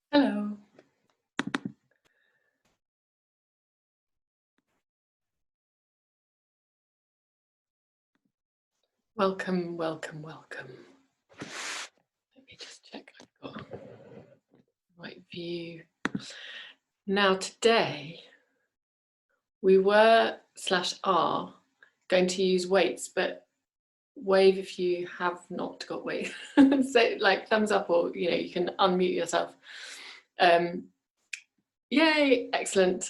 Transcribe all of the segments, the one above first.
Hello. Welcome, welcome, welcome. Let me just check I've got the right view. Now today, we were /are going to use weights, but wave if you have not got weights. So like thumbs up, or you can unmute yourself. Yay, excellent.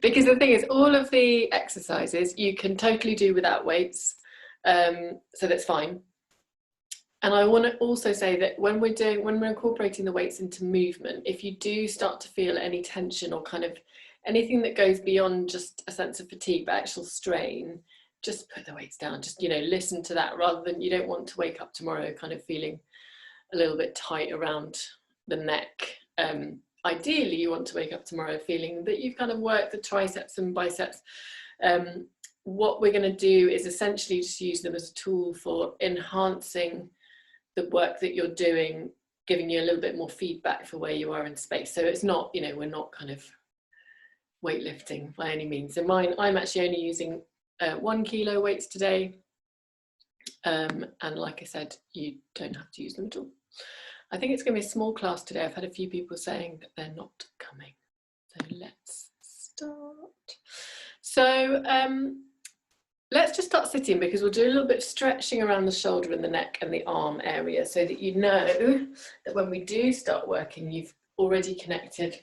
Because the thing is, all of the exercises you can totally do without weights, so that's fine. And I want to also say that when we're incorporating the weights into movement, if you do start to feel any tension or kind of anything that goes beyond just a sense of fatigue but actual strain, just put the weights down. Just listen to that, rather than, you don't want to wake up tomorrow kind of feeling a little bit tight around the neck. Ideally, you want to wake up tomorrow feeling that you've kind of worked the triceps and biceps. What we're going to do is essentially just use them as a tool for enhancing the work that you're doing, giving you a little bit more feedback for where you are in space. So it's not, we're not kind of weightlifting by any means. So I'm actually only using 1 kilo weights today. And like I said, you don't have to use them at all. I think it's going to be a small class today. I've had a few people saying that they're not coming. So let's start. So let's just start sitting, because we'll do a little bit of stretching around the shoulder and the neck and the arm area, so that you know that when we do start working, you've already connected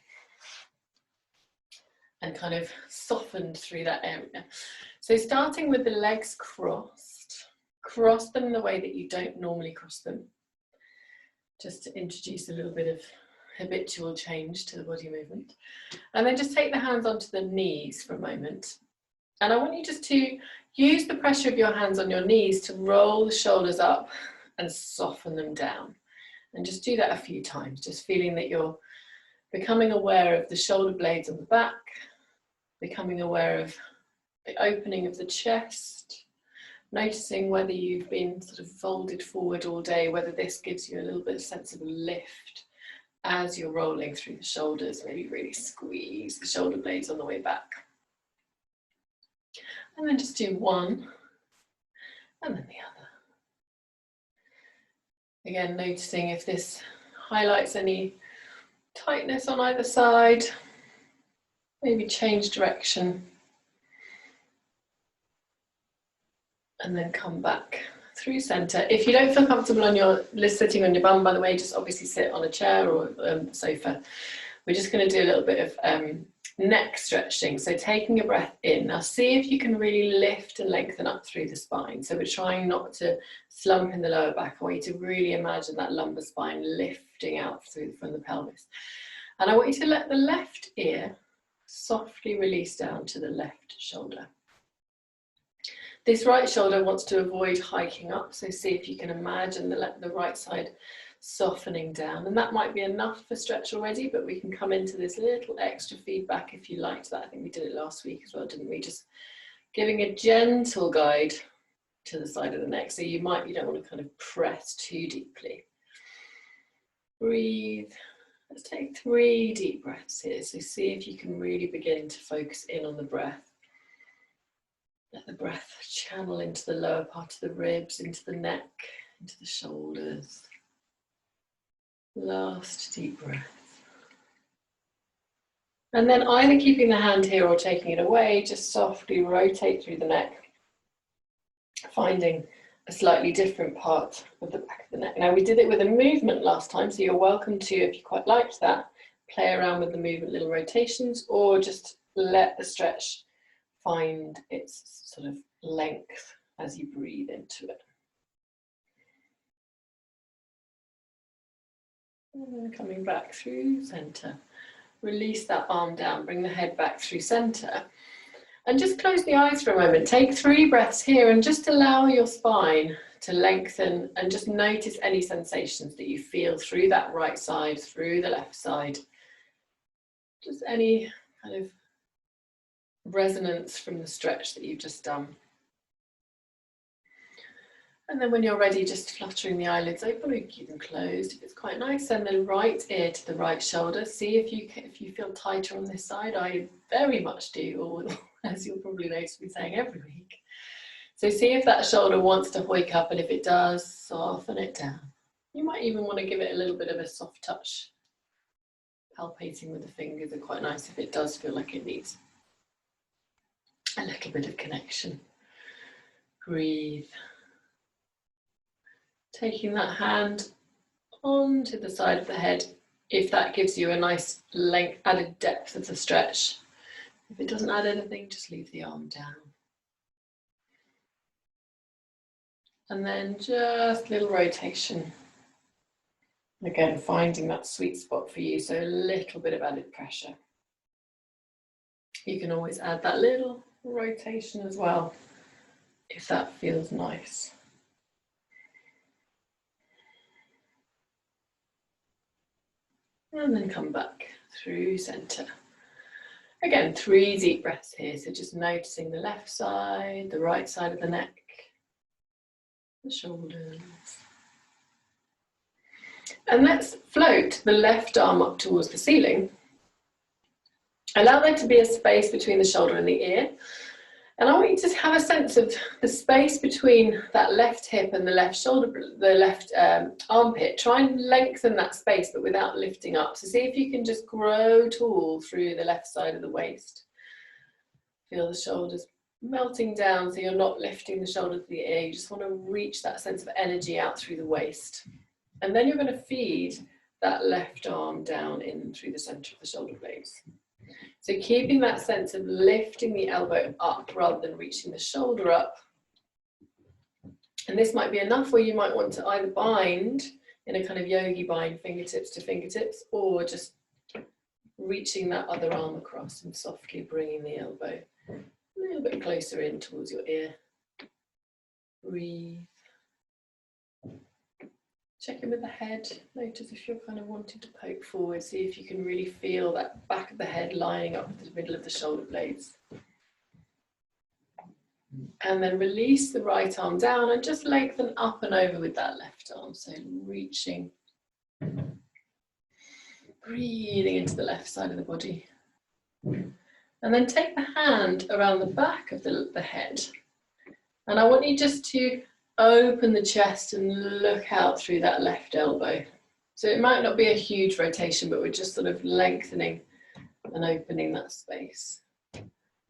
and kind of softened through that area. So starting with the legs crossed, cross them in the way that you don't normally cross them, just to introduce a little bit of habitual change to the body movement. And then just take the hands onto the knees for a moment. And I want you just to use the pressure of your hands on your knees to roll the shoulders up and soften them down. And just do that a few times, just feeling that you're becoming aware of the shoulder blades on the back, becoming aware of the opening of the chest, noticing whether you've been sort of folded forward all day, whether this gives you a little bit of sense of a lift as you're rolling through the shoulders. Maybe really squeeze the shoulder blades on the way back. And then just do one, and then the other. Again, noticing if this highlights any tightness on either side. Maybe change direction. And then come back through center. If you don't feel comfortable on your sitting on your bum, by the way, just obviously sit on a chair or sofa. We're just going to do a little bit of neck stretching. So taking a breath in. Now see if you can really lift and lengthen up through the spine. So we're trying not to slump in the lower back. I want you to really imagine that lumbar spine lifting out from the pelvis. And I want you to let the left ear softly release down to the left shoulder. This right shoulder wants to avoid hiking up, so see if you can imagine the right side softening down. And that might be enough for stretch already, but we can come into this little extra feedback if you liked that. I think we did it last week as well, didn't we? Just giving a gentle guide to the side of the neck. So you don't want to kind of press too deeply. Breathe. Let's take 3 deep breaths here. So see if you can really begin to focus in on the breath. Let the breath channel into the lower part of the ribs, into the neck, into the shoulders. Last deep breath. And then either keeping the hand here or taking it away, just softly rotate through the neck, finding a slightly different part of the back of the neck. Now we did it with a movement last time, so you're welcome to, if you quite liked that, play around with the movement, little rotations, or just let the stretch find its sort of length as you breathe into it. And then coming back through center. Release that arm down, bring the head back through center. And just close the eyes for a moment. Take 3 breaths here and just allow your spine to lengthen, and just notice any sensations that you feel through that right side, through the left side. Just any kind of resonance from the stretch that you've just done. And then when you're ready, just fluttering the eyelids open, or you keep them closed if it's quite nice. And then right ear to the right shoulder. See if you feel tighter on this side. I very much do, or as you'll probably notice me saying every week. So see if that shoulder wants to hoik up, and if it does, soften it down. You might even want to give it a little bit of a soft touch. Palpating with the fingers are quite nice if it does feel like it needs a little bit of connection. Breathe. Taking that hand onto the side of the head, if that gives you a nice length, added depth of the stretch. If it doesn't add anything, just leave the arm down. And then just a little rotation. Again, finding that sweet spot for you, so a little bit of added pressure. You can always add that little rotation as well, if that feels nice. And then come back through center. Again, 3 deep breaths here. So just noticing the left side, the right side of the neck, the shoulders. And let's float the left arm up towards the ceiling. Allow there to be a space between the shoulder and the ear. And I want you to have a sense of the space between that left hip and the left shoulder, the left armpit. Try and lengthen that space, but without lifting up. So see if you can just grow tall through the left side of the waist. Feel the shoulders melting down, so you're not lifting the shoulder to the ear. You just want to reach that sense of energy out through the waist. And then you're going to feed that left arm down in through the center of the shoulder blades. So keeping that sense of lifting the elbow up rather than reaching the shoulder up. And this might be enough, or you might want to either bind in a kind of yogi bind, fingertips to fingertips, or just reaching that other arm across and softly bringing the elbow a little bit closer in towards your ear. Breathe. Check in with the head. Notice if you're kind of wanting to poke forward. See if you can really feel that back of the head lining up with the middle of the shoulder blades. And then release the right arm down and just lengthen up and over with that left arm. So reaching, breathing into the left side of the body. And then take the hand around the back of the head. And I want you just to open the chest and look out through that left elbow. So it might not be a huge rotation, but we're just sort of lengthening and opening that space.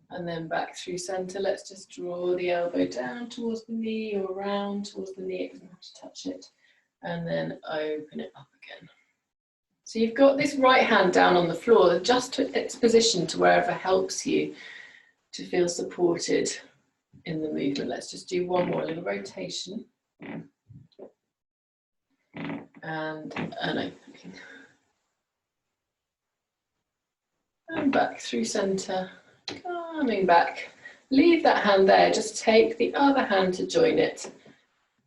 And then back through center, let's just draw the elbow down towards the knee or around towards the knee. It doesn't have to touch it. And then open it up again. So you've got this right hand down on the floor, just to its position to wherever helps you to feel supported in the movement. Let's just do one more little rotation. And an opening. And back through center, coming back. Leave that hand there, just take the other hand to join it.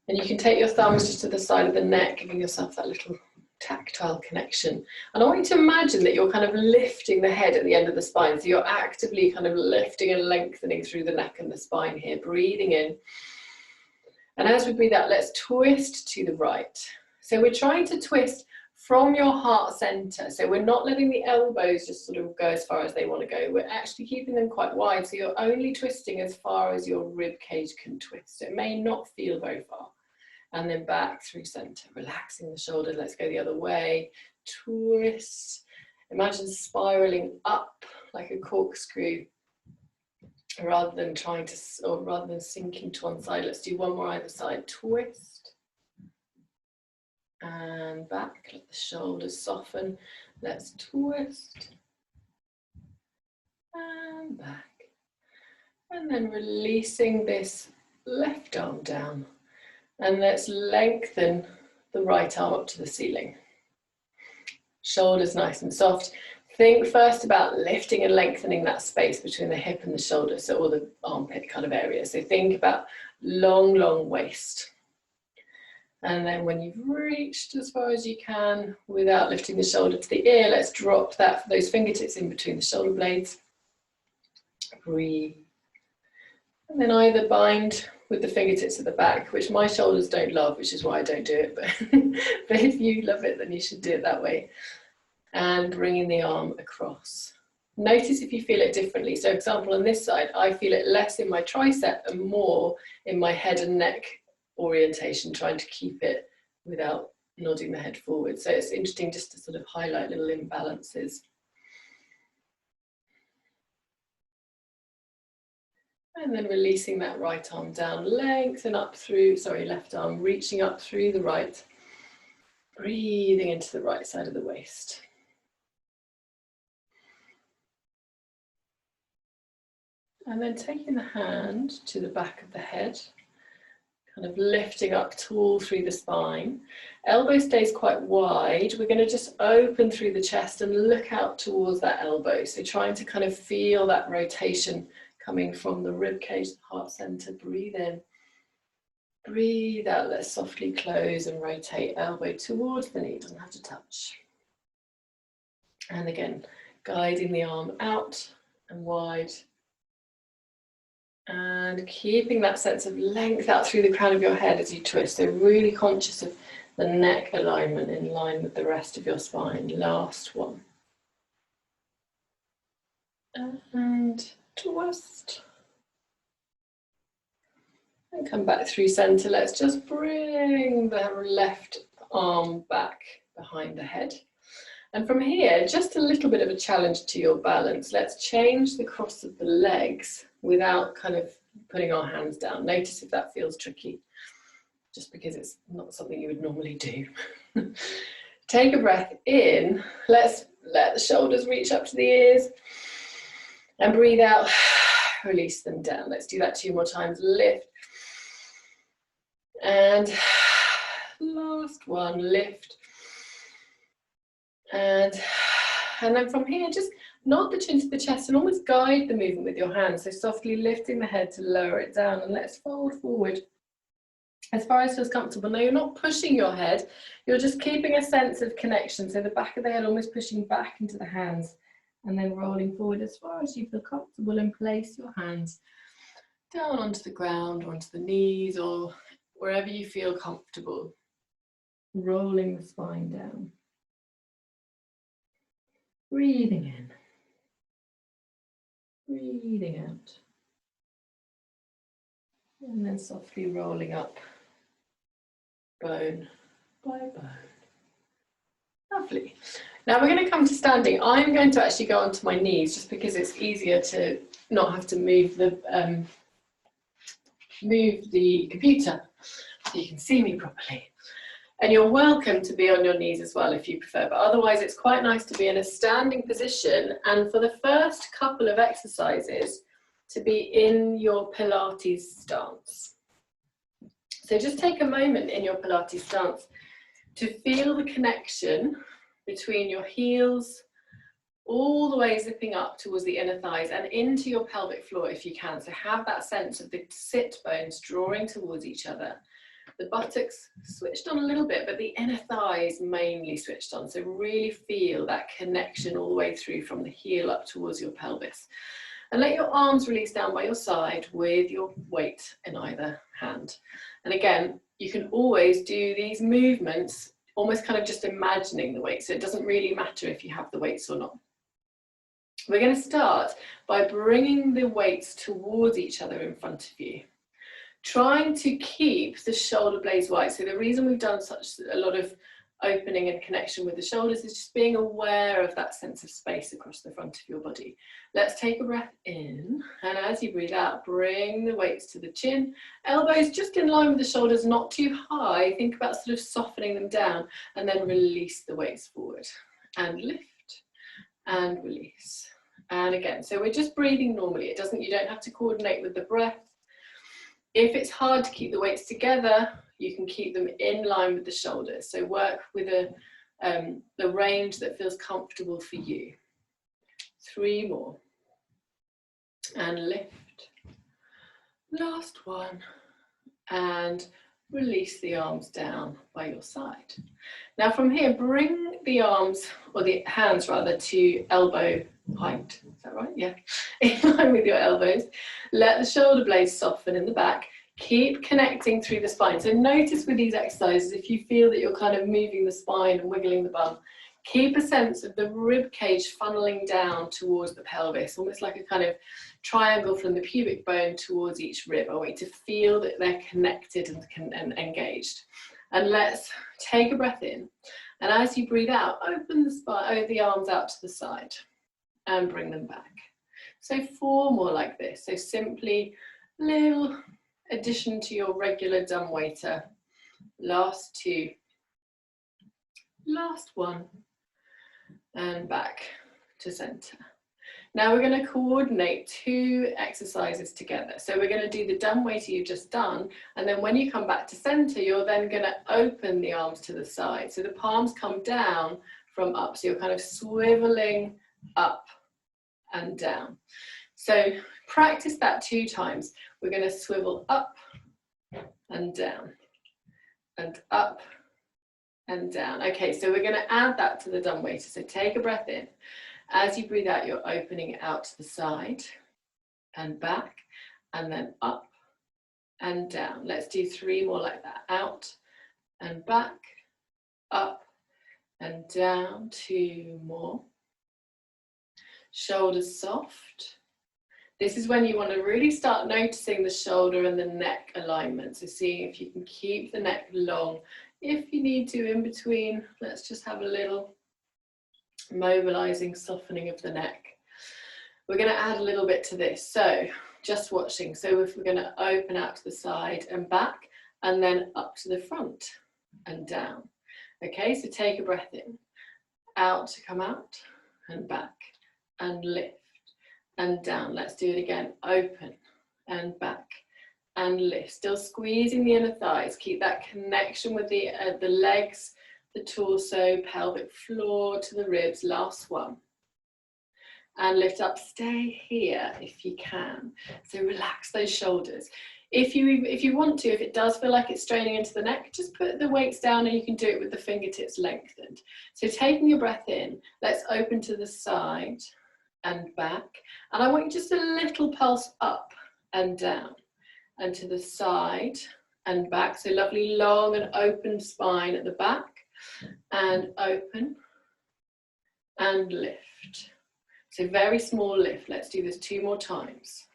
And you can take your thumbs just to the side of the neck, giving yourself that little tactile connection. And I want you to imagine that you're kind of lifting the head at the end of the spine. So you're actively kind of lifting and lengthening through the neck and the spine here, breathing in. And as we breathe out, let's twist to the right. So we're trying to twist from your heart center. So we're not letting the elbows just sort of go as far as they want to go. We're actually keeping them quite wide. So you're only twisting as far as your rib cage can twist. It may not feel very far. And then back through center, relaxing the shoulder. Let's go the other way. Twist. Imagine spiraling up like a corkscrew rather than rather than sinking to one side. Let's do one more either side. Twist. And back, let the shoulders soften. Let's twist. And back. And then releasing this left arm down. And let's lengthen the right arm up to the ceiling. Shoulders nice and soft. Think first about lifting and lengthening that space between the hip and the shoulder, so all the armpit kind of area. So think about long, long waist. And then when you've reached as far as you can without lifting the shoulder to the ear, let's drop those fingertips in between the shoulder blades. Breathe. And then either bind with the fingertips at the back, which my shoulders don't love, which is why I don't do it, but if you love it, then you should do it that way. And bringing the arm across. Notice if you feel it differently. So for example, on this side, I feel it less in my tricep and more in my head and neck orientation, trying to keep it without nodding the head forward. So it's interesting just to sort of highlight little imbalances. And then releasing that right arm down, lengthen up through, sorry, left arm, reaching up through the right, breathing into the right side of the waist. And then taking the hand to the back of the head, kind of lifting up tall through the spine. Elbow stays quite wide. We're going to just open through the chest and look out towards that elbow. So trying to kind of feel that rotation coming from the rib cage, the heart center. Breathe in, breathe out. Let's softly close and rotate elbow towards the knee. Doesn't have to touch. And again, guiding the arm out and wide. And keeping that sense of length out through the crown of your head as you twist. So really conscious of the neck alignment in line with the rest of your spine. Last one. And twist. And come back through center. Let's just bring the left arm back behind the head. And from here, just a little bit of a challenge to your balance. Let's change the cross of the legs without kind of putting our hands down. Notice if that feels tricky, just because it's not something you would normally do. Take a breath in. Let's let the shoulders reach up to the ears. And breathe out, release them down. Let's do that 2 more times. Lift. And last one, lift. And then from here, just nod the chin to the chest and almost guide the movement with your hands. So softly lifting the head to lower it down, and let's fold forward as far as feels comfortable. Now you're not pushing your head, you're just keeping a sense of connection. So the back of the head almost pushing back into the hands and then rolling forward as far as you feel comfortable, and place your hands down onto the ground or onto the knees or wherever you feel comfortable. Rolling the spine down. Breathing in, breathing out, and then softly rolling up, bone by bone. Lovely. Now we're going to come to standing. I'm going to actually go onto my knees just because it's easier to not have to move the computer so you can see me properly. And you're welcome to be on your knees as well if you prefer, but otherwise it's quite nice to be in a standing position, and for the first couple of exercises to be in your Pilates stance. So just take a moment in your Pilates stance to feel the connection between your heels all the way zipping up towards the inner thighs and into your pelvic floor if you can. So have that sense of the sit bones drawing towards each other. The buttocks switched on a little bit, but the inner thighs mainly switched on. So really feel that connection all the way through from the heel up towards your pelvis. And let your arms release down by your side with your weight in either hand. And again, you can always do these movements almost kind of just imagining the weight. So it doesn't really matter if you have the weights or not. We're going to start by bringing the weights towards each other in front of you. Trying to keep the shoulder blades wide. So the reason we've done such a lot of opening and connection with the shoulders is just being aware of that sense of space across the front of your body. Let's take a breath in, and as you breathe out, bring the weights to the chin. Elbows just in line with the shoulders, not too high. Think about sort of softening them down, and then release the weights forward. And lift, and release. And again, so we're just breathing normally. You don't have to coordinate with the breath. If it's hard to keep the weights together, you can keep them in line with the shoulders. So work with the range that feels comfortable for you. 3 more. And lift. Last one. And release the arms down by your side. Now from here, bring the arms, or the hands rather, to elbow height, is that right? Yeah, in line with your elbows. Let the shoulder blades soften in the back. Keep connecting through the spine. So notice with these exercises, if you feel that you're kind of moving the spine and wiggling the bum, keep a sense of the rib cage funneling down towards the pelvis, almost like a kind of triangle from the pubic bone towards each rib. I want you to feel that they're connected and engaged. And let's take a breath in. And as you breathe out, open the spine, the arms out to the side and bring them back. So 4 more like this. So simply a little addition to your regular dumbwaiter. Last 2. Last 1. And back to center. Now we're going to coordinate 2 exercises together. So we're going to do the dumbwaiter you've just done, and then when you come back to center, you're then going to open the arms to the side. So the palms come down from up, so you're kind of swiveling up and down. So practice that 2 times. We're going to swivel up and down, and up and down. Okay, so we're going to add that to the dumbwaiter. So take a breath in. As you breathe out, you're opening it out to the side and back, and then up and down. Let's do 3 more like that. Out and back, up and down. 2 more. Shoulders soft. This is when you want to really start noticing the shoulder and the neck alignment. So seeing if you can keep the neck long. If you need to in between, let's just have a little mobilizing, softening of the neck. We're going to add a little bit to this. So just watching. So if we're going to open out to the side and back, and then up to the front and down. Okay, so take a breath in. Out to come out and back and lift and down. Let's do it again. Open and back and lift. Still squeezing the inner thighs. Keep that connection with the legs, the torso, pelvic floor to the ribs. Last 1. And lift up. Stay here if you can. So relax those shoulders. If you want to, if it does feel like it's straining into the neck, just put the weights down, and you can do it with the fingertips lengthened. So taking your breath in, let's open to the side and back. And I want you just a little pulse up and down and to the side and back. So lovely long and open spine at the back, and open and lift. So very small lift. Let's do this 2 more times.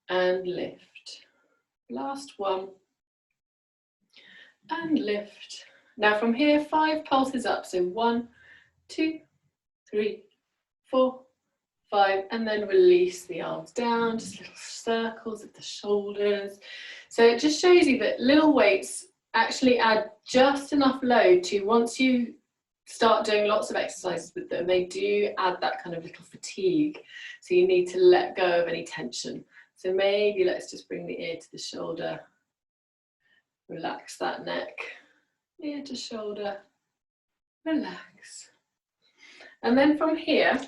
And lift. Last 1. And lift. Now from here, 5 pulses up. So 1, 2, 3, 4, 5, and then release the arms down, just little circles of the shoulders. So it just shows you that little weights actually add just enough load to, once you start doing lots of exercises with them, they do add that kind of little fatigue. So you need to let go of any tension. So maybe let's just bring the ear to the shoulder, relax that neck, ear to shoulder, relax. And then from here,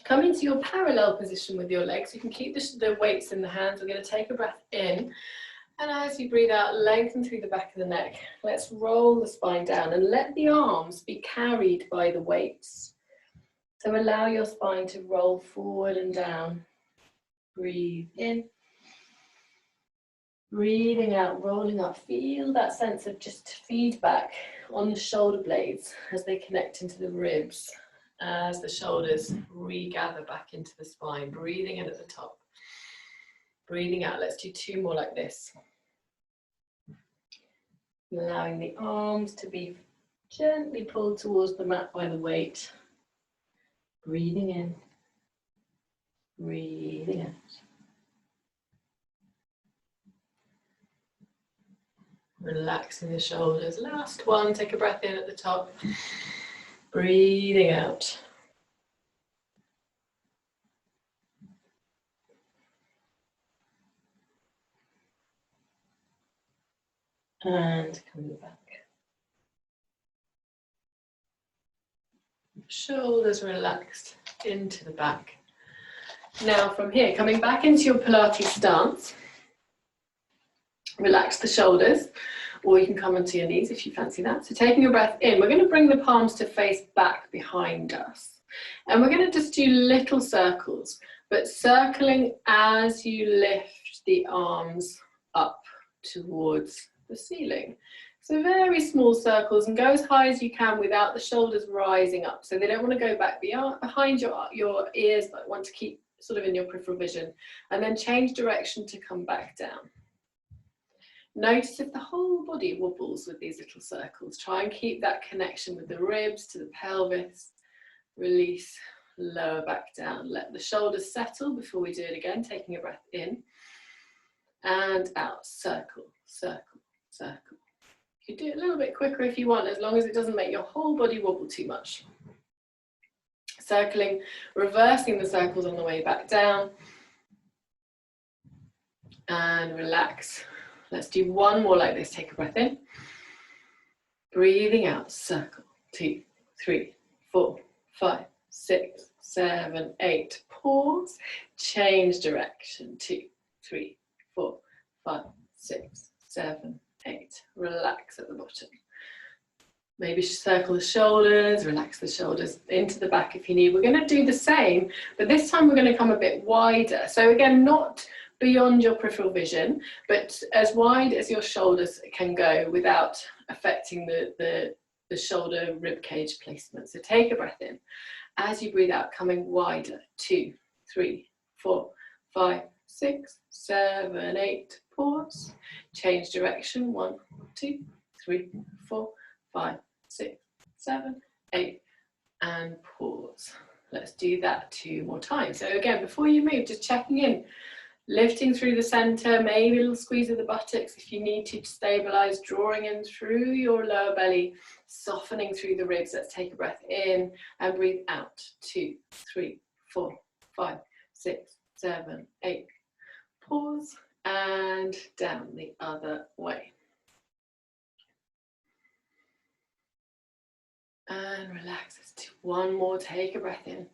come into your parallel position with your legs. You can keep the weights in the hands. We're going to take a breath in. And as you breathe out, lengthen through the back of the neck. Let's roll the spine down and let the arms be carried by the weights. So allow your spine to roll forward and down. Breathe in. Breathing out, rolling up. Feel that sense of just feedback on the shoulder blades as they connect into the ribs, as the shoulders regather back into the spine. Breathing in at the top. Breathing out. Let's do 2 more like this. Allowing the arms to be gently pulled towards the mat by the weight. Breathing in. Breathing out. Relaxing the shoulders. Last 1, take a breath in at the top. Breathing out. And coming back. Shoulders relaxed into the back. Now from here, coming back into your Pilates stance, relax the shoulders, or you can come onto your knees if you fancy that. So taking a breath in, we're going to bring the palms to face back behind us. And we're going to just do little circles, but circling as you lift the arms up towards the ceiling. So very small circles, and go as high as you can without the shoulders rising up. So they don't want to go back behind your ears, but want to keep sort of in your peripheral vision. And then change direction to come back down. Notice if the whole body wobbles with these little circles. Try and keep that connection with the ribs to the pelvis. Release, lower back down. Let the shoulders settle before we do it again, taking a breath in and out. Circle, circle, circle. You can do it a little bit quicker if you want, as long as it doesn't make your whole body wobble too much. Circling, reversing the circles on the way back down. And relax. Let's do one more like this. Take a breath in. Breathing out, circle. 2, 3, 4, 5, 6, 7, 8. Pause. Change direction. 2, 3, 4, 5, 6, 7, 8. Relax at the bottom. Maybe circle the shoulders, relax the shoulders into the back if you need. We're going to do the same, but this time we're going to come a bit wider. So again, not beyond your peripheral vision, but as wide as your shoulders can go without affecting the shoulder rib cage placement. So take a breath in. As you breathe out, coming wider. 2, 3, 4, 5, 6, 7, 8. Pause. Change direction. 1, 2, 3, 4, 5, 6, 7, 8. And pause. Let's do that 2 more times. So again, before you move, just checking in. Lifting through the center, maybe a little squeeze of the buttocks if you need to stabilize, drawing in through your lower belly, softening through the ribs. Let's take a breath in and breathe out. 2, 3, 4, 5, 6, 7, 8. Pause and down the other way. And relax. Let's do one more. Take a breath in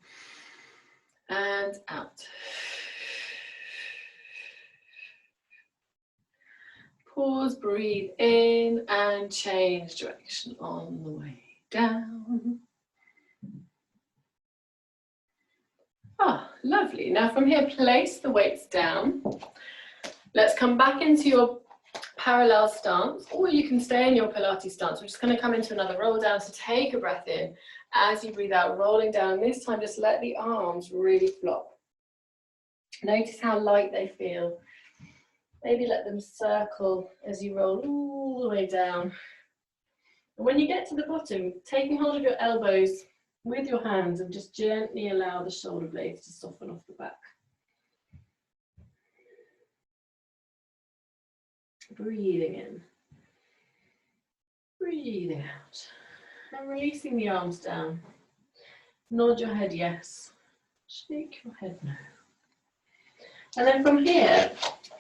and out. Pause, breathe in and change direction on the way down. Ah, lovely. Now from here, place the weights down. Let's come back into your parallel stance, or you can stay in your Pilates stance. We're just going to come into another roll down. So take a breath in. As you breathe out, rolling down. This time, just let the arms really flop. Notice how light they feel. Maybe let them circle as you roll all the way down. And when you get to the bottom, taking hold of your elbows with your hands and just gently allow the shoulder blades to soften off the back. Breathing in. Breathing out. And releasing the arms down. Nod your head yes. Shake your head no. And then from here,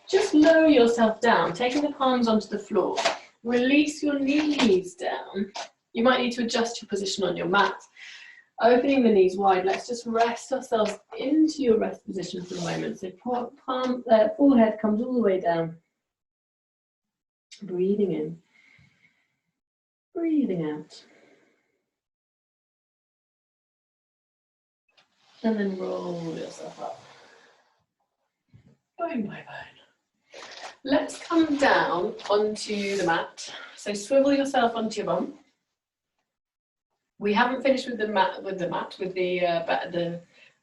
just lower yourself down, taking the palms onto the floor. Release your knees down. You might need to adjust your position on your mat. Opening the knees wide, let's just rest ourselves into your rest position for a moment. So forehead comes all the way down. Breathing in. Breathing out. And then roll yourself up. Bone by bone. Let's come down onto the mat. So swivel yourself onto your bum. We haven't finished with the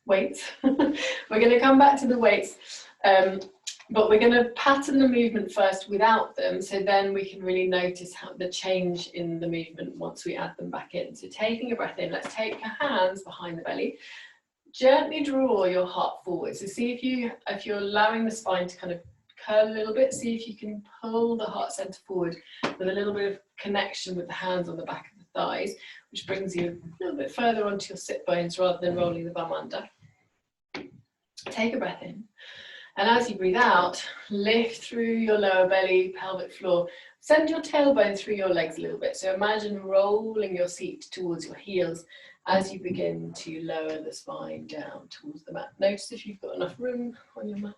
weights. We're going to come back to the weights, but we're going to pattern the movement first without them, so then we can really notice how the change in the movement once we add them back in. So taking a breath in, let's take your hands behind the belly. Gently draw your heart forward. So see if you're allowing the spine to kind of curl a little bit, see if you can pull the heart center forward with a little bit of connection with the hands on the back of the thighs, which brings you a little bit further onto your sit bones rather than rolling the bum under. Take a breath in. And as you breathe out, lift through your lower belly, pelvic floor. Send your tailbone through your legs a little bit. So imagine rolling your seat towards your heels as you begin to lower the spine down towards the mat. Notice if you've got enough room on your mat.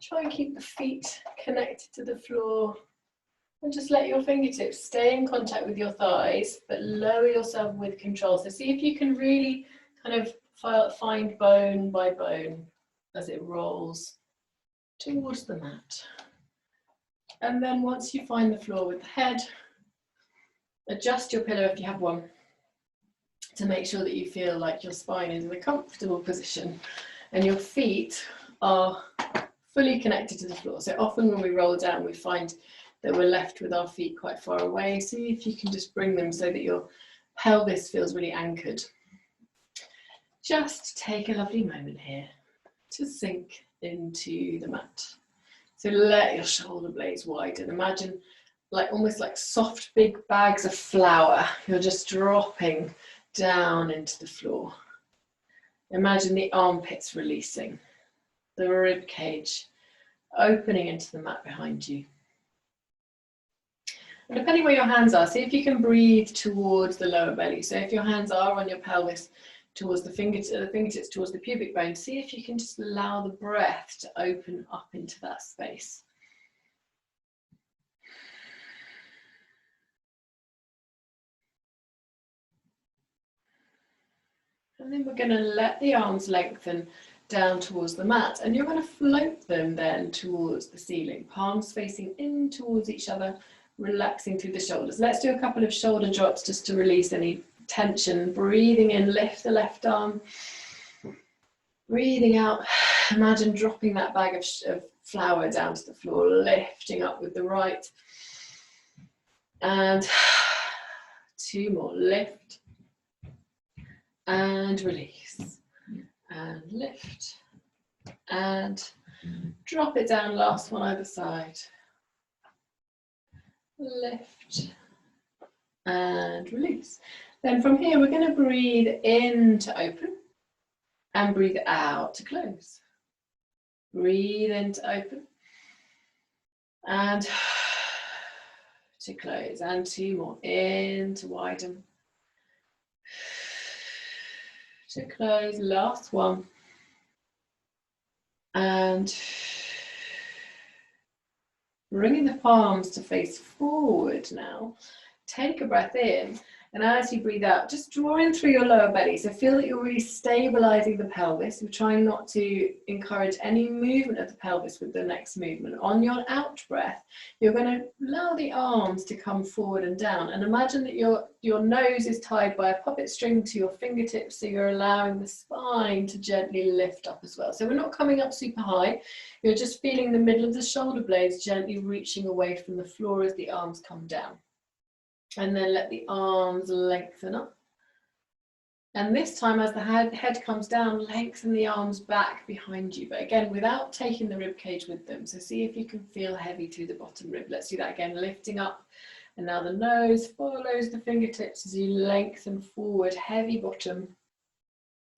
Try and keep the feet connected to the floor. And just let your fingertips stay in contact with your thighs, but lower yourself with control. So see if you can really kind of find bone by bone as it rolls towards the mat. And then once you find the floor with the head, adjust your pillow if you have one to make sure that you feel like your spine is in a comfortable position and your feet are fully connected to the floor. So often when we roll down, we find that we're left with our feet quite far away. See if you can just bring them so that your pelvis feels really anchored. Just take a lovely moment here to sink into the mat. So let your shoulder blades widen. Imagine almost like soft big bags of flour. You're just dropping down into the floor. Imagine the armpits releasing, the rib cage opening into the mat behind you. And depending where your hands are, see if you can breathe towards the lower belly. So if your hands are on your pelvis, towards the fingertips towards the pubic bone, see if you can just allow the breath to open up into that space. And then we're going to let the arms lengthen down towards the mat, and you're going to float them then towards the ceiling, palms facing in towards each other, relaxing through the shoulders. Let's do a couple of shoulder drops just to release any tension. Breathing in, lift the left arm. Breathing out, imagine dropping that bag of flour down to the floor, lifting up with the right. And 2 more, lift and release. And lift and drop it down, last one either side. Lift and release. Then from here we're going to breathe in to open and breathe out to close. Breathe in to open and to close, and 2 more, in to widen, to close, last one, and bringing the palms to face forward now. Take a breath in, and as you breathe out, just draw in through your lower belly. So feel that you're really stabilizing the pelvis. We're trying not to encourage any movement of the pelvis with the next movement. On your out breath, you're going to allow the arms to come forward and down. And imagine that your nose is tied by a puppet string to your fingertips, so you're allowing the spine to gently lift up as well. So we're not coming up super high. You're just feeling the middle of the shoulder blades gently reaching away from the floor as the arms come down. And then let the arms lengthen up. And this time, as the head comes down, lengthen the arms back behind you. But again, without taking the rib cage with them. So see if you can feel heavy through the bottom rib. Let's do that again, lifting up. And now the nose follows the fingertips as you lengthen forward, heavy bottom.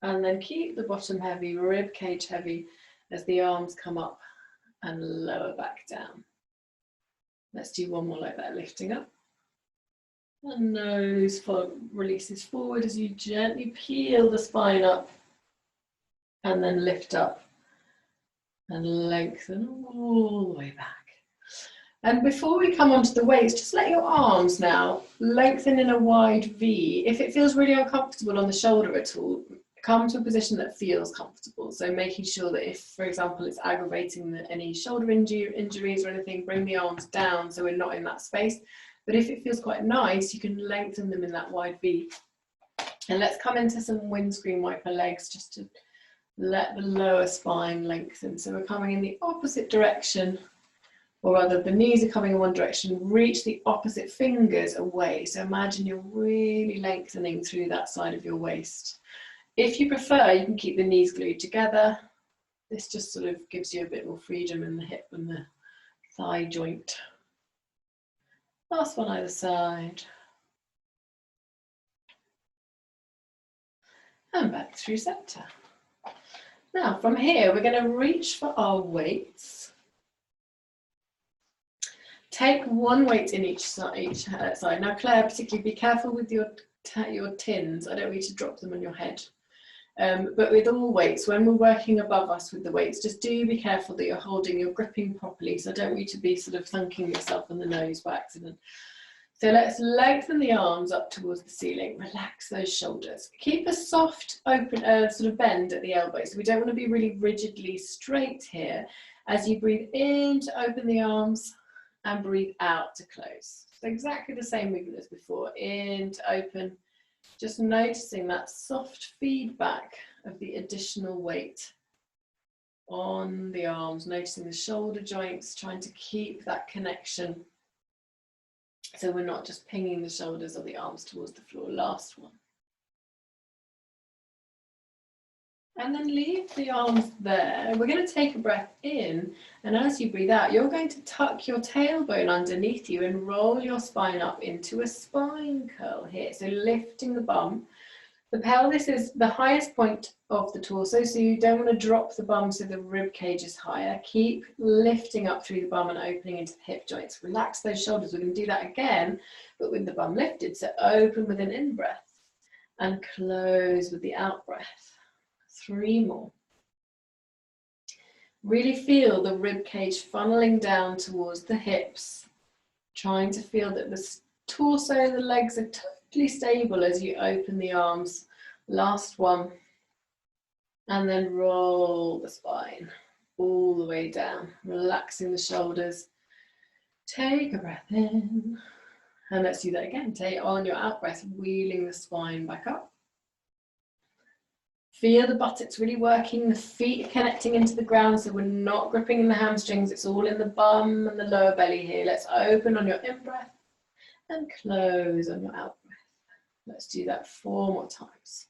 And then keep the bottom heavy, rib cage heavy, as the arms come up and lower back down. Let's do one more like that, lifting up. And nose releases forward as you gently peel the spine up and then lift up and lengthen all the way back. And before we come onto the weights, just let your arms now lengthen in a wide V. If it feels really uncomfortable on the shoulder at all, come to a position that feels comfortable. So making sure that if, for example, it's aggravating any shoulder injuries or anything, bring the arms down so we're not in that space. But if it feels quite nice, you can lengthen them in that wide V. And let's come into some windscreen wiper legs just to let the lower spine lengthen. So we're coming in the opposite direction, or rather the knees are coming in one direction, reach the opposite fingers away. So imagine you're really lengthening through that side of your waist. If you prefer, you can keep the knees glued together. This just sort of gives you a bit more freedom in the hip and the thigh joint. Last one either side. And back through center. Now from here, we're going to reach for our weights. Take one weight in each side. Now Claire, particularly be careful with your tins. I don't want you to drop them on your head. But with all weights, when we're working above us with the weights, just do be careful that you're gripping properly. So I don't want you to be sort of thunking yourself on the nose by accident. So let's lengthen the arms up towards the ceiling, relax those shoulders. Keep a soft open, sort of bend at the elbows. So we don't want to be really rigidly straight here. As you breathe in to open the arms and breathe out to close. So exactly the same movement as before, in to open, just noticing that soft feedback of the additional weight on the arms, noticing the shoulder joints, trying to keep that connection. So we're not just pinging the shoulders or the arms towards the floor. Last one. And then leave the arms there. We're going to take a breath in, and as you breathe out, you're going to tuck your tailbone underneath you and roll your spine up into a spine curl here. So lifting the bum. The pelvis is the highest point of the torso, so you don't want to drop the bum so the rib cage is higher. Keep lifting up through the bum and opening into the hip joints. Relax those shoulders. We're going to do that again, but with the bum lifted. So open with an in-breath and close with the out-breath. 3 more. Really feel the rib cage funneling down towards the hips, trying to feel that the torso, the legs are totally stable as you open the arms. Last one. And then roll the spine all the way down, relaxing the shoulders. Take a breath in. And let's do that again. Take on your out breath, wheeling the spine back up. Feel the buttocks really working, the feet connecting into the ground, so we're not gripping in the hamstrings. It's all in the bum and the lower belly here. Let's open on your in-breath and close on your out-breath. Let's do that 4 more times.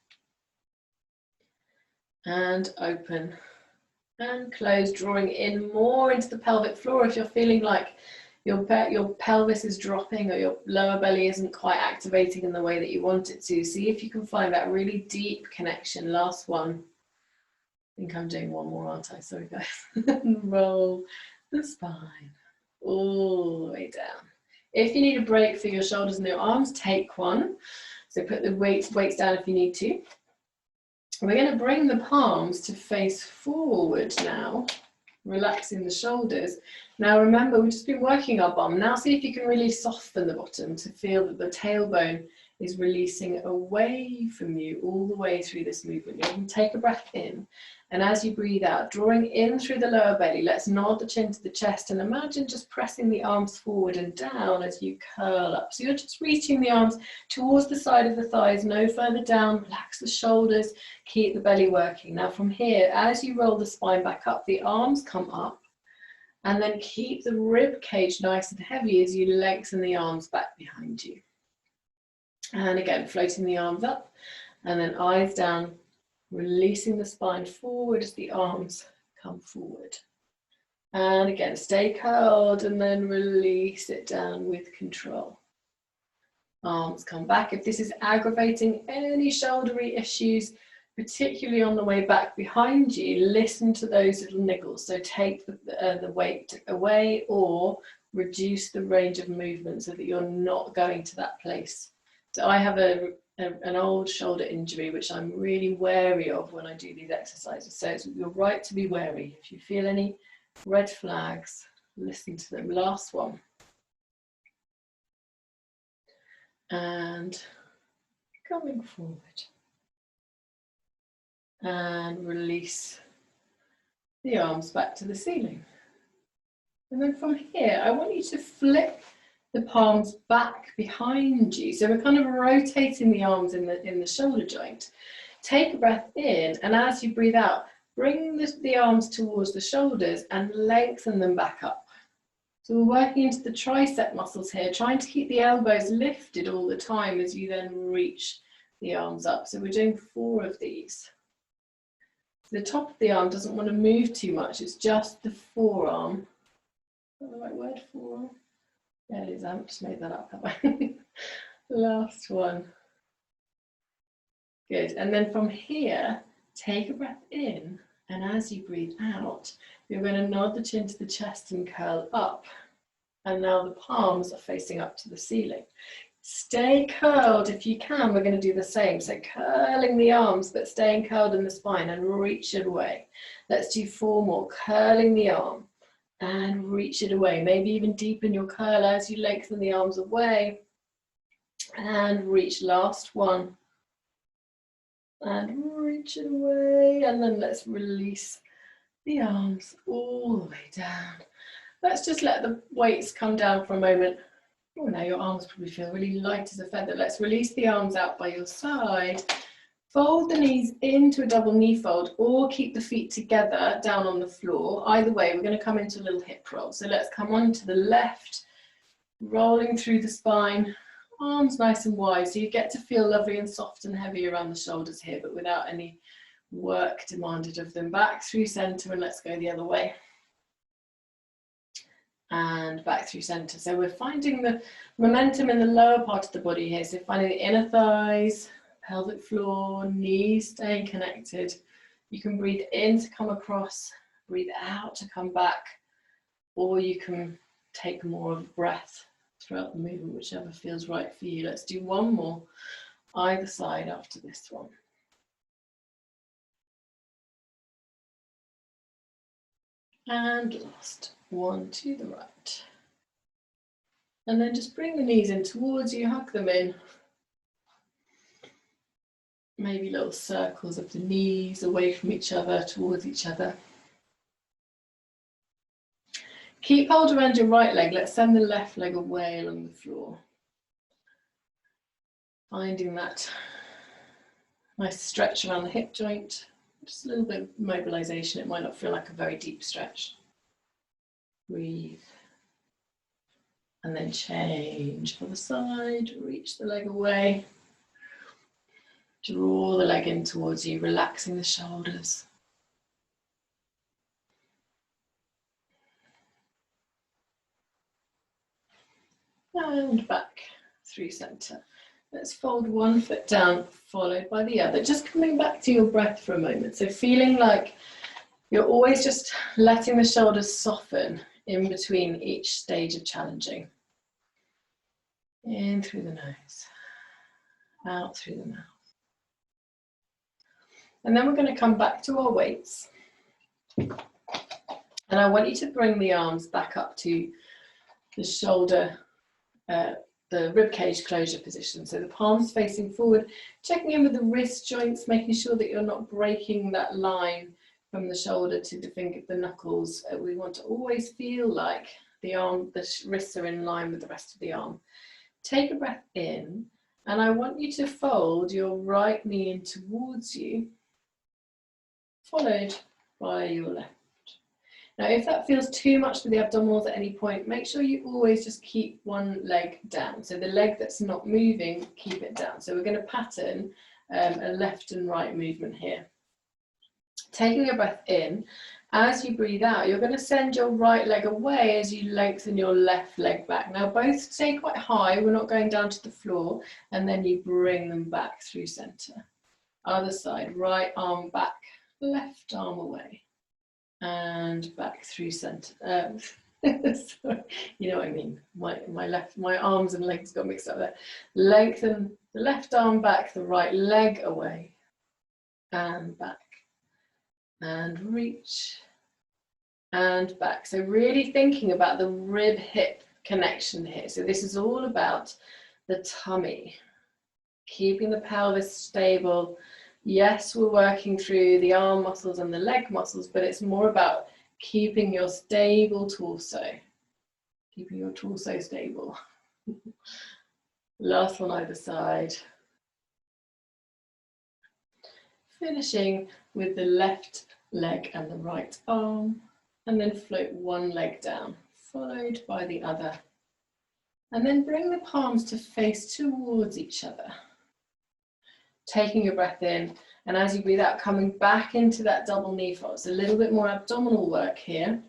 And open and close, drawing in more into the pelvic floor. If you're feeling like your pelvis is dropping or your lower belly isn't quite activating in the way that you want it to, see if you can find that really deep connection. Last one. I think I'm doing one more, aren't I? Sorry guys. Roll the spine all the way down. If you need a break for your shoulders and your arms, take one. So put the weights down if you need to. We're going to bring the palms to face forward now, relaxing the shoulders. Now remember, we've just been working our bum. Now see if you can really soften the bottom to feel that the tailbone is releasing away from you all the way through this movement. You can take a breath in, and as you breathe out, drawing in through the lower belly, let's nod the chin to the chest and imagine just pressing the arms forward and down as you curl up. So you're just reaching the arms towards the side of the thighs, no further down. Relax the shoulders, keep the belly working. Now from here, as you roll the spine back up, the arms come up, and then keep the rib cage nice and heavy as you lengthen the arms back behind you. And again, floating the arms up, and then eyes down, releasing the spine forward as the arms come forward. And again, stay curled and then release it down with control. Arms come back. If this is aggravating any shouldery issues, particularly on the way back behind you, listen to those little niggles. So take the weight away or reduce the range of movement so that you're not going to that place. So I have an old shoulder injury, which I'm really wary of when I do these exercises. So you're right to be wary. If you feel any red flags, listen to them. Last one. And coming forward. And release the arms back to the ceiling. And then from here, I want you to flip the palms back behind you. So we're kind of rotating the arms in the shoulder joint. Take a breath in, and as you breathe out, bring the arms towards the shoulders and lengthen them back up. So we're working into the tricep muscles here, trying to keep the elbows lifted all the time as you then reach the arms up. So we're doing 4 of these. The top of the arm doesn't want to move too much, it's just the forearm. Is that the right word, forearm? There it is, I haven't just made that up, have I? Last one. Good, and then from here, take a breath in, and as you breathe out, you're going to nod the chin to the chest and curl up. And now the palms are facing up to the ceiling. Stay curled if you can. We're going to do the same. So curling the arms, but staying curled in the spine and reach it away. Let's do 4 more. Curling the arm and reach it away. Maybe even deepen your curl as you lengthen the arms away And reach, last one. And reach it away. And then let's release the arms all the way down. Let's just let the weights come down for a moment. Oh, now your arms probably feel really light as a feather. Let's release the arms out by your side. Fold the knees into a double knee fold or keep the feet together down on the floor. Either way, we're going to come into a little hip roll. So let's come on to the left, rolling through the spine, arms nice and wide. So you get to feel lovely and soft and heavy around the shoulders here, but without any work demanded of them. Back through center, and let's go the other way. And back through center. So we're finding the momentum in the lower part of the body here. So finding the inner thighs, pelvic floor, knees staying connected. You can breathe in to come across, breathe out to come back, or you can take more of a breath throughout the movement, whichever feels right for you. Let's do one more either side after this one. And last one to the right. And then just bring the knees in towards you, hug them in. Maybe little circles of the knees away from each other, towards each other. Keep hold around your right leg. Let's send the left leg away along the floor. Finding that nice stretch around the hip joint. Just a little bit of mobilization. It might not feel like a very deep stretch. Breathe. And then change for the side. Reach the leg away. Draw the leg in towards you, relaxing the shoulders. And back through center. Let's fold one foot down, followed by the other. Just coming back to your breath for a moment. So feeling like you're always just letting the shoulders soften in between each stage of challenging. In through the nose, out through the mouth. And then we're going to come back to our weights. And I want you to bring the arms back up to the shoulder, the rib cage closure position. So the palms facing forward, checking in with the wrist joints, making sure that you're not breaking that line from the shoulder to the knuckles. We want to always feel like the wrists are in line with the rest of the arm. Take a breath in, and I want you to fold your right knee in towards you, followed by your left. Now, if that feels too much for the abdominals at any point, make sure you always just keep one leg down. So the leg that's not moving, keep it down. So we're going to pattern a left and right movement here. Taking a breath in, as you breathe out, you're going to send your right leg away as you lengthen your left leg back. Now both stay quite high, we're not going down to the floor, and then you bring them back through center. Other side, right arm back, left arm away, and back through center. Sorry, you know what I mean, my arms and legs got mixed up there. Lengthen the left arm back, the right leg away, and back. And reach and back. So really thinking about the rib hip connection here. So this is all about the tummy, keeping the pelvis stable. Yes, we're working through the arm muscles and the leg muscles, but it's more about keeping your stable torso, keeping your torso stable. Last one either side. Finishing with the left leg and the right arm, and then float one leg down, followed by the other. And then bring the palms to face towards each other. Taking a breath in, and as you breathe out, coming back into that double knee fold. It's a little bit more abdominal work here.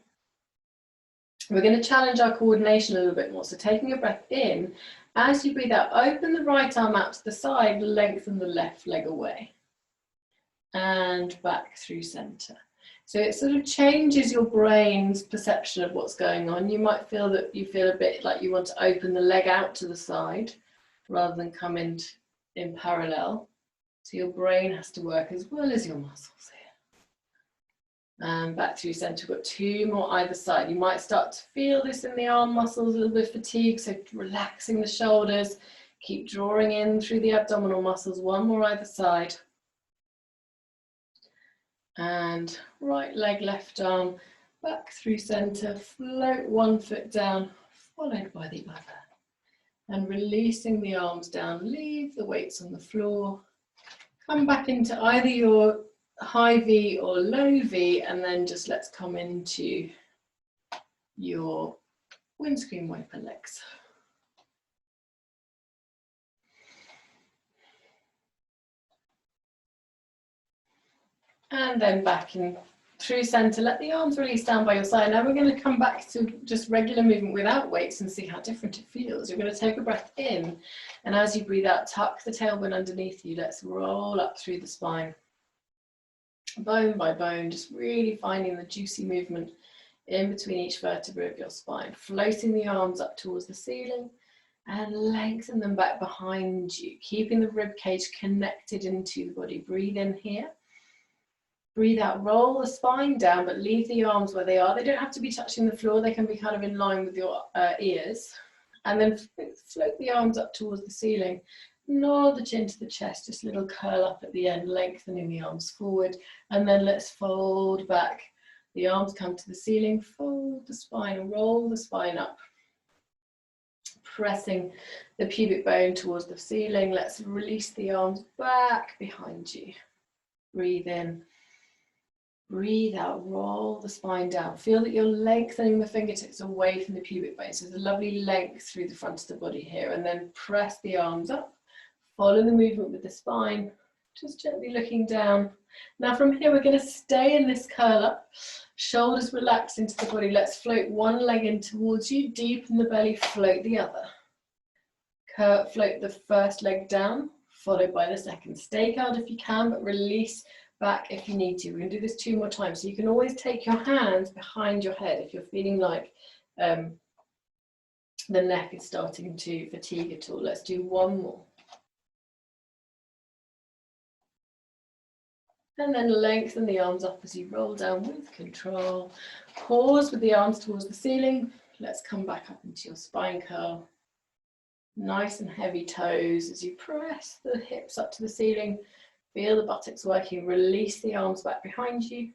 We're going to challenge our coordination a little bit more. So taking a breath in, as you breathe out, open the right arm out to the side, lengthen the left leg away. And back through center. So it sort of changes your brain's perception of what's going on. You might feel that you feel a bit like you want to open the leg out to the side rather than come in parallel. So your brain has to work as well as your muscles here. And back through center. We've got two more either side. You might start to feel this in the arm muscles, a little bit of fatigue, so relaxing the shoulders, Keep drawing in through the abdominal muscles, one more either side. And right leg, left arm, back through center, float one foot down, followed by the other. And releasing the arms down, leave the weights on the floor. Come back into either your high V or low V, and then just let's come into your windscreen wiper legs. And then back in through center, let the arms release down by your side. Now we're going to come back to just regular movement without weights and see how different it feels. You're going to take a breath in, and as you breathe out, tuck the tailbone underneath you. Let's roll up through the spine, bone by bone, just really finding the juicy movement in between each vertebra of your spine, floating the arms up towards the ceiling and lengthen them back behind you, keeping the rib cage connected into the body. Breathe in here. Breathe out, roll the spine down, but leave the arms where they are. They don't have to be touching the floor. They can be kind of in line with your ears. And then float the arms up towards the ceiling. Nod the chin to the chest, just a little curl up at the end, lengthening the arms forward. And then let's fold back. The arms come to the ceiling, fold the spine, roll the spine up. Pressing the pubic bone towards the ceiling. Let's release the arms back behind you. Breathe in. Breathe out, roll the spine down. Feel that you're lengthening the fingertips away from the pubic bone. So there's a lovely length through the front of the body here. And then press the arms up. Follow the movement with the spine. Just gently looking down. Now from here, we're going to stay in this curl up. Shoulders relax into the body. Let's float one leg in towards you. Deepen the belly, float the other. Float the first leg down, followed by the second. Stay curled if you can, but release back if you need to. We're going to do this 2 more times. So you can always take your hands behind your head if you're feeling like the neck is starting to fatigue at all. Let's do 1 more. And then lengthen the arms up as you roll down with control. Pause with the arms towards the ceiling. Let's come back up into your spine curl. Nice and heavy toes as you press the hips up to the ceiling. Feel the buttocks working, release the arms back behind you.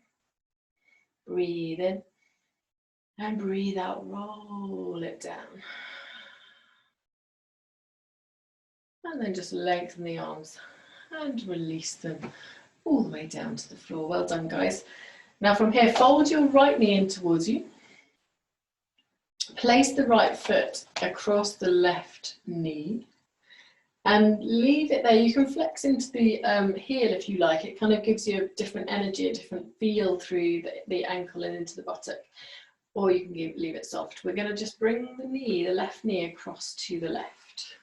Breathe in and breathe out, roll it down. And then just lengthen the arms and release them all the way down to the floor. Well done, guys. Now from here, fold your right knee in towards you. Place the right foot across the left knee. And leave it there. You can flex into the heel if you like. It kind of gives you a different energy, a different feel through the ankle and into the buttock. Or you can leave it soft. We're going to just bring the knee, the left knee, across to the left.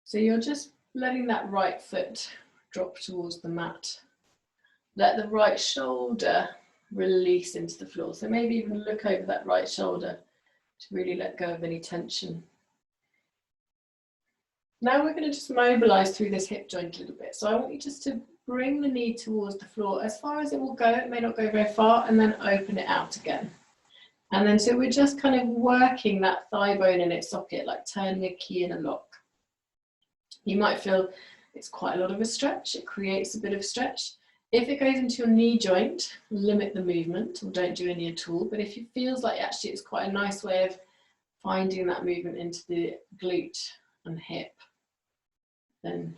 So you're just letting that right foot drop towards the mat. Let the right shoulder release into the floor. So maybe even look over that right shoulder to really let go of any tension. Now we're going to just mobilize through this hip joint a little bit. So I want you just to bring the knee towards the floor as far as it will go. It may not go very far, and then open it out again. And then so we're just kind of working that thigh bone in its socket, like turning a key in a lock. You might feel it's quite a lot of a stretch. It creates a bit of stretch. If it goes into your knee joint, limit the movement or don't do any at all. But if it feels like actually it's quite a nice way of finding that movement into the glute and hip, then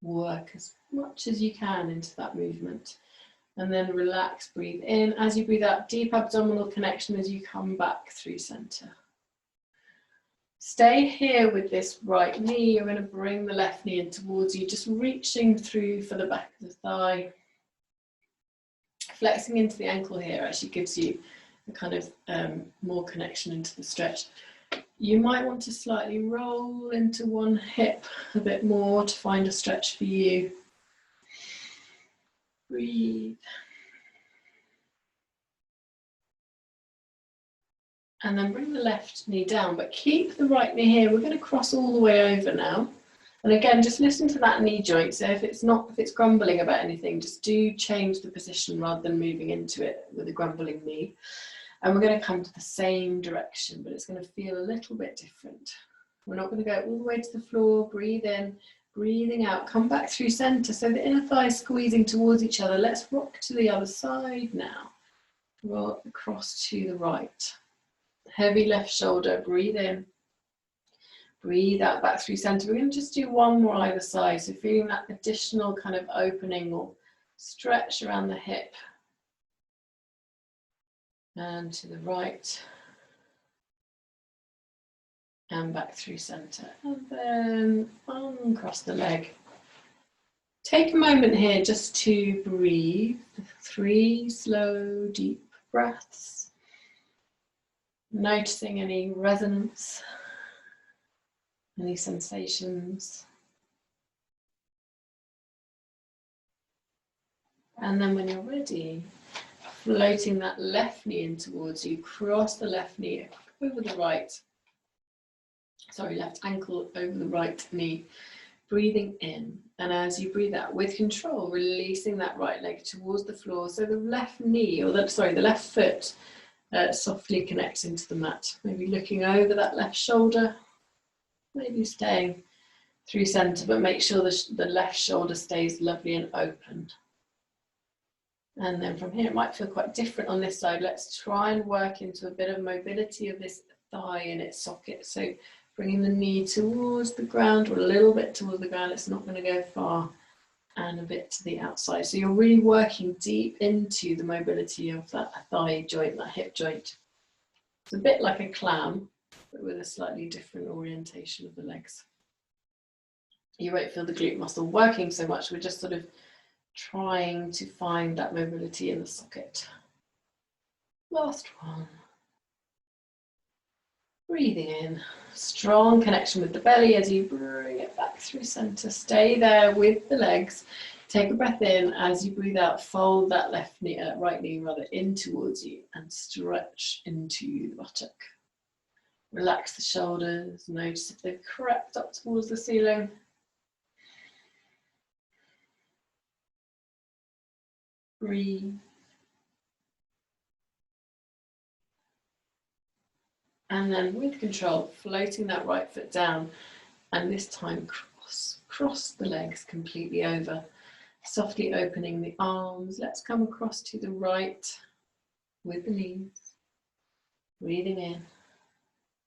work as much as you can into that movement. And then relax, breathe in. As you breathe out, deep abdominal connection as you come back through center. Stay here with this right knee. You're going to bring the left knee in towards you, just reaching through for the back of the thigh. Flexing into the ankle here actually gives you a kind of more connection into the stretch. You might want to slightly roll into one hip a bit more to find a stretch for you. Breathe. And then bring the left knee down, but keep the right knee here. We're going to cross all the way over now. And again, just listen to that knee joint. So if it's grumbling about anything, just do change the position rather than moving into it with a grumbling knee. And we're going to come to the same direction, but it's going to feel a little bit different. We're not going to go all the way to the floor. Breathe in, breathing out. Come back through center. So the inner thighs squeezing towards each other. Let's rock to the other side now. Rock across to the right. Heavy left shoulder. Breathe in. Breathe out back through center. We're going to just do one more either side. So feeling that additional kind of opening or stretch around the hip. And to the right. And back through center. And then uncross the leg. Take a moment here just to breathe. 3 slow, deep breaths. Noticing any resonance, any sensations. And then when you're ready, floating that left knee in towards you, cross the left knee over the right. Sorry, left ankle over the right knee. Breathing in, and as you breathe out with control, releasing that right leg towards the floor. So the left knee, or the left foot, softly connects into the mat. Maybe looking over that left shoulder, maybe staying through center, but make sure the left shoulder stays lovely and open. And then from here, it might feel quite different on this side. Let's try and work into a bit of mobility of this thigh in its socket. So bringing the knee towards the ground, or a little bit towards the ground. It's not going to go far, and a bit to the outside. So you're really working deep into the mobility of that thigh joint, that hip joint. It's a bit like a clam, but with a slightly different orientation of the legs. You won't feel the glute muscle working so much. We're just sort of trying to find that mobility in the socket. Last one. Breathing in, strong connection with the belly as you bring it back through center. Stay there with the legs. Take a breath in. As you breathe out, fold that left knee, right knee rather, in towards you and stretch into the buttock. Relax the shoulders. Notice if they've crept up towards the ceiling. Breathe. And then with control, floating that right foot down, and this time cross the legs completely over, softly opening the arms. Let's come across to the right with the knees, breathing in.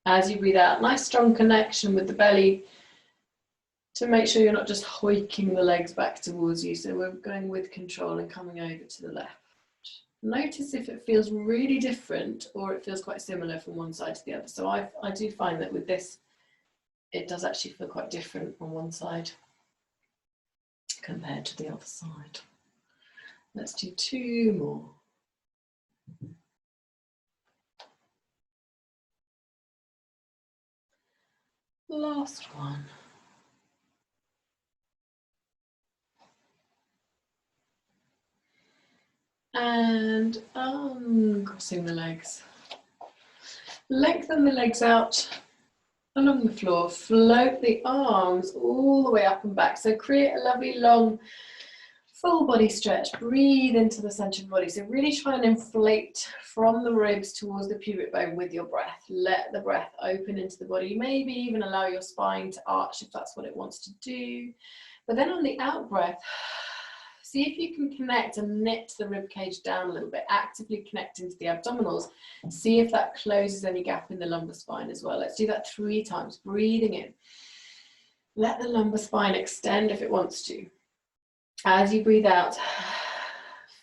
As you breathe out, nice strong connection with the belly to make sure you're not just hoiking the legs back towards you. So we're going with control and coming over to the left. Notice if it feels really different or it feels quite similar from one side to the other. So I do find that with this, it does actually feel quite different on one side compared to the other side. Let's do 2 more. Last one. And uncrossing the legs. Lengthen the legs out along the floor. Float the arms all the way up and back. So create a lovely long full body stretch. Breathe into the center of the body. So really try and inflate from the ribs towards the pubic bone with your breath. Let the breath open into the body. Maybe even allow your spine to arch if that's what it wants to do. But then on the out breath, see if you can connect and knit the rib cage down a little bit, actively connecting to the abdominals. See if that closes any gap in the lumbar spine as well. Let's do that 3 times, breathing in. Let the lumbar spine extend if it wants to. As you breathe out,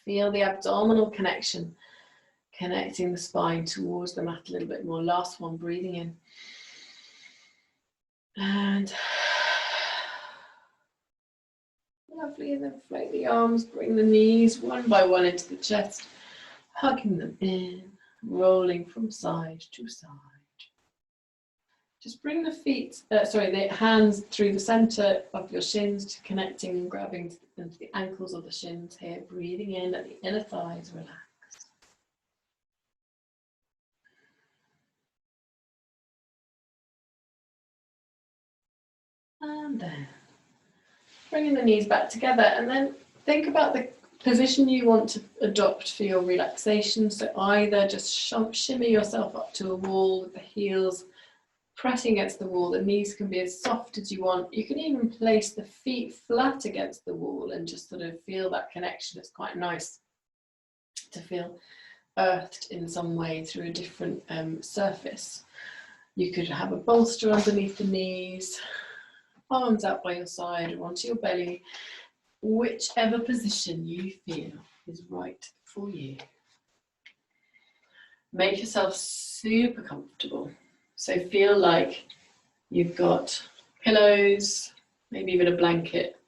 feel the abdominal connection, connecting the spine towards the mat a little bit more. Last one, breathing in. And lovely, and then float the arms, bring the knees one by one into the chest, hugging them in, rolling from side to side. Just bring the the hands through the center of your shins to connecting and grabbing into the ankles of the shins here, breathing in, let the inner thighs relax. And then bringing the knees back together, and then think about the position you want to adopt for your relaxation. So either just shimmy yourself up to a wall with the heels pressing against the wall. The knees can be as soft as you want. You can even place the feet flat against the wall and just sort of feel that connection. It's quite nice to feel earthed in some way through a different surface. You could have a bolster underneath the knees, arms out by your side or onto your belly, whichever position you feel is right for you. Make yourself super comfortable. So feel like you've got pillows, maybe even a blanket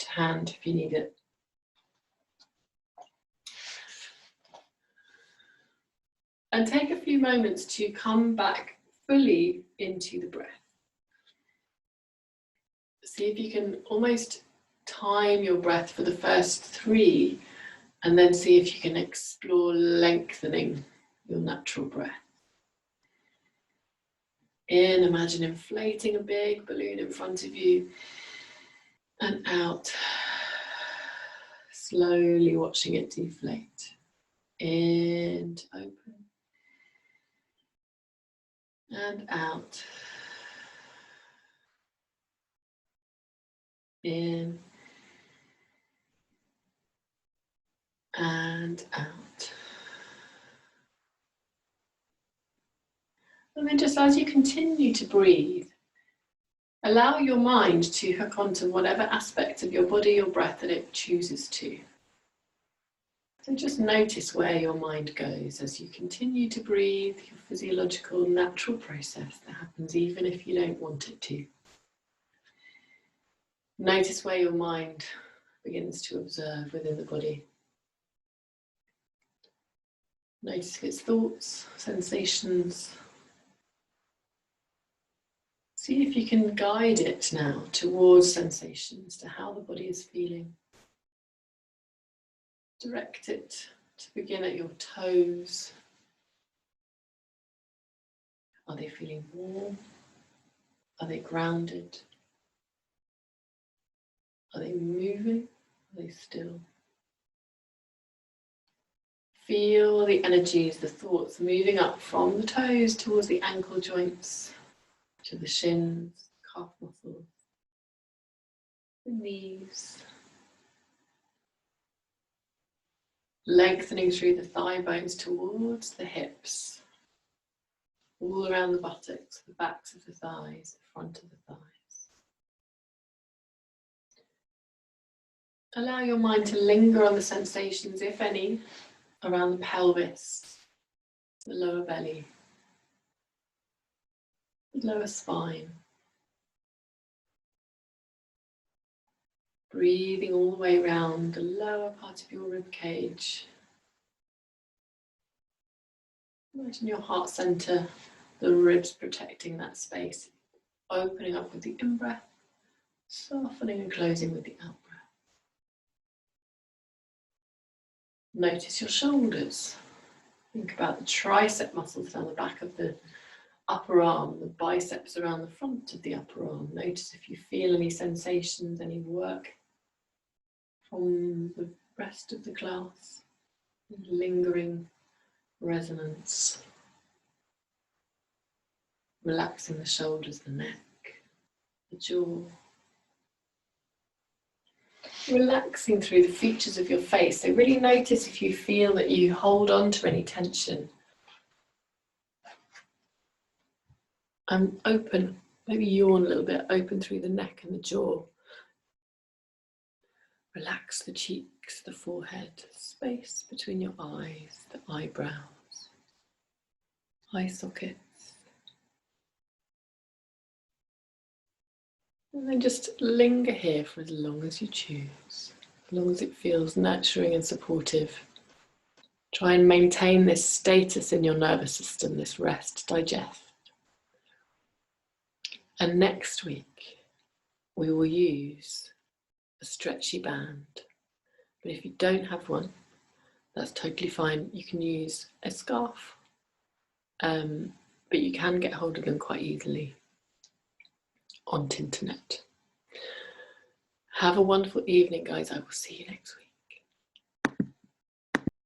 to hand if you need it. And take a few moments to come back fully into the breath. See if you can almost time your breath for the first 3 and then see if you can explore lengthening your natural breath. In, imagine inflating a big balloon in front of you, and out, slowly watching it deflate. In, to open, and out. In, and out. And then just as you continue to breathe, allow your mind to hook onto whatever aspect of your body or breath that it chooses to. So just notice where your mind goes as you continue to breathe, your physiological, natural process that happens even if you don't want it to. Notice where your mind begins to observe within the body. Notice its thoughts, sensations. See if you can guide it now towards sensations, to how the body is feeling. Direct it to begin at your toes. Are they feeling warm? Are they grounded? Are they moving? Are they still? Feel the energies, the thoughts moving up from the toes towards the ankle joints, to the shins, calf muscles, the knees. Lengthening through the thigh bones towards the hips, all around the buttocks, the backs of the thighs, the front of the thighs. Allow your mind to linger on the sensations, if any, around the pelvis, the lower belly, the lower spine. Breathing all the way around the lower part of your rib cage. Imagine your heart center, the ribs protecting that space, opening up with the in-breath, softening and closing with the out-breath. Notice your shoulders. Think about the tricep muscles down the back of the upper arm, the biceps around the front of the upper arm. Notice if you feel any sensations, any work from the rest of the class, lingering resonance. Relaxing the shoulders, the neck, the jaw. Relaxing through the features of your face. So really notice if you feel that you hold on to any tension. And open, maybe yawn a little bit, open through the neck and the jaw. Relax the cheeks, the forehead, space between your eyes, the eyebrows, eye sockets. And then just linger here for as long as you choose, as long as it feels nurturing and supportive. Try and maintain this status in your nervous system, this rest, digest. And next week, we will use a stretchy band. But if you don't have one, that's totally fine. You can use a scarf, but you can get hold of them quite easily on Tinternet. Have a wonderful evening, guys. I will see you next week.